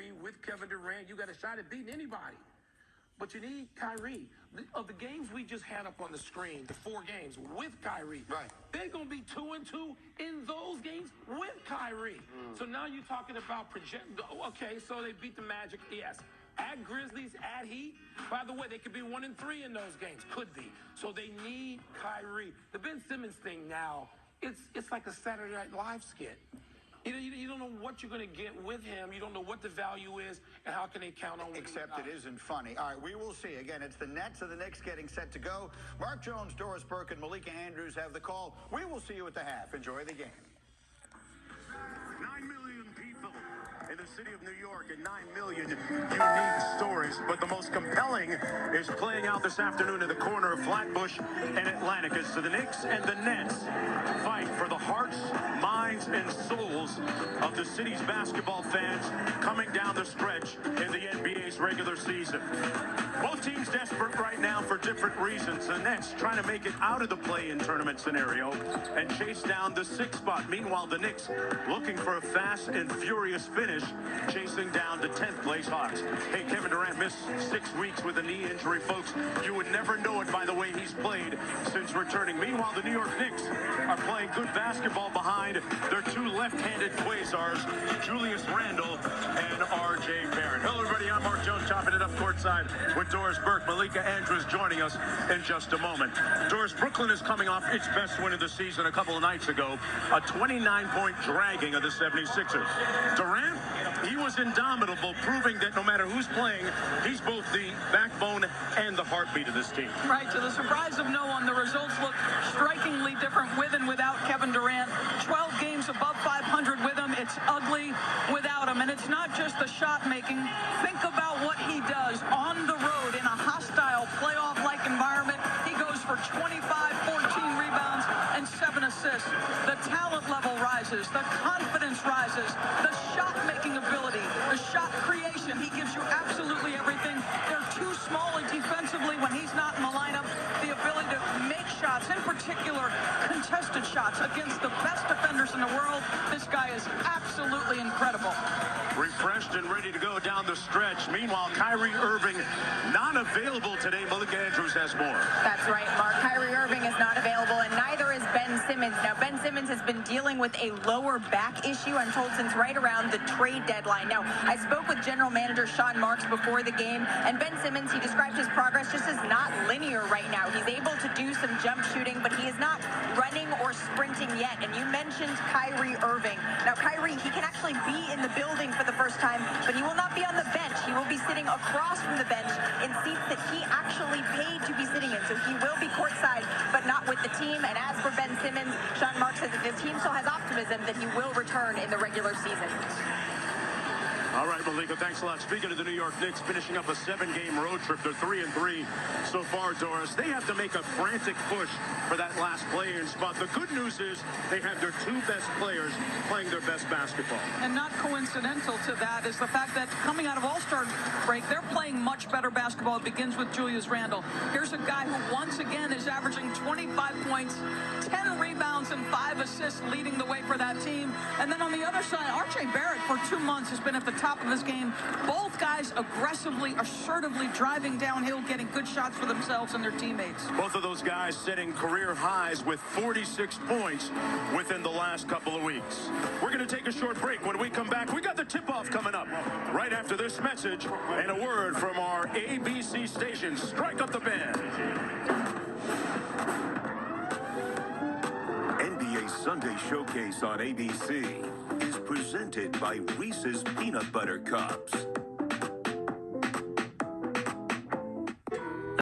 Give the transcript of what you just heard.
Kyrie, with Kevin Durant, you got a shot at beating anybody. But you need Kyrie. Of the games we just had up on the screen, the 4 games with Kyrie, right, they're going to be 2-2 in those games with Kyrie. So now you're talking about project. Okay, so they beat the Magic, yes. At Grizzlies, at Heat. By the way, they could be 1-3 in those games. Could be. So they need Kyrie. The Ben Simmons thing now, it's like a Saturday Night Live skit. You don't know what you're going to get with him. You don't know what the value is, and how can they count on him. Except it isn't funny. All right, we will see. Again, it's the Nets and the Knicks getting set to go. Mark Jones, Doris Burke, and Malika Andrews have the call. We will see you at the half. Enjoy the game. 9 million people in the city of New York and 9 million unique stories. But the most compelling is playing out this afternoon in the corner of Flatbush and Atlanticus. So the Knicks and the Nets fight for the hearts, minds, and souls of the city's basketball fans coming down the stretch in the NBA's regular season. Both teams desperate right now for different reasons. The Nets trying to make it out of the play-in tournament scenario and chase down the 6th spot. Meanwhile, the Knicks looking for a fast and furious finish, chasing down the 10th place Hawks. Hey, Kevin Durant missed 6 weeks with a knee injury, folks. You would never know it by the way he's played since returning. Meanwhile, the New York Knicks are playing good basketball behind their 2 left-handed quasars, Julius Randle and R.J. Barrett. Hello, everybody. I'm Mark Jones, chopping it up courtside with Doris Burke. Malika Andrews joining us in just a moment. Doris, Brooklyn is coming off its best win of the season a couple of nights ago, a 29-point dragging of the 76ers. Durant, he was indomitable, proving that no matter who's playing, he's both the backbone and the heartbeat of this team. Right, to the surprise of no one, the results look strikingly different with and without Kevin Durant. 12 games above 500 with him. It's ugly without him. And it's not just the shot making. Think about what he does on the road in a hostile playoff-like environment. He goes for 25, 14 rebounds, and 7 assists. The talent level rises. The confidence rises. The shot-making ability, the shot creation. He gives you absolutely everything. They're too small defensively when he's not in the lineup. The ability to make shots, in particular contested shots against the best defenders in the world. This guy is absolutely incredible. Refreshed and ready to go down the stretch. Meanwhile, Kyrie Irving not available today. Malika Andrews has more. That's right, Mark. Kyrie Irving is not available, and neither is Ben Simmons. Now, Ben Simmons has been dealing with a lower back issue, I'm told, since right around the trade deadline. Now, I spoke with general manager Sean Marks before the game, and Ben Simmons, he described his progress just as not linear right now. He's able to do some jump shooting, but he is not running or sprinting yet. And you mentioned Kyrie Irving. Now, Kyrie, he can actually be in the building for the first time, but he will not be on the bench. He will be sitting across from the bench in seats that he actually paid to be sitting in. So he will be courtside, but not with the team. And as for Ben Simmons, Sean Marks says that the team still has optimism that he will return in the regular season. All right, Malika, thanks a lot. Speaking of the New York Knicks, finishing up a 7-game road trip. They're 3-3 so far, Doris. They have to make a frantic push for that last play-in spot. The good news is they have their 2 best players playing their best basketball. And not coincidental to that is the fact that coming out of All-Star break, they're playing much better basketball. It begins with Julius Randle. Here's a guy who once again is averaging 25 points, 10 rebounds, and 5 assists, leading the way for that team. And then on the other side, R.J. Barrett for 2 months has been at the top of his game. Both guys aggressively, assertively driving downhill, getting good shots for themselves and their teammates. Both of those guys setting career highs with 46 points within the last couple of weeks. We're going to take a short break. When we come back, we got the tip-off coming up right after this message and a word from our ABC station. Strike up the band. NBA Sunday Showcase on ABC is presented by Reese's Peanut Butter Cups.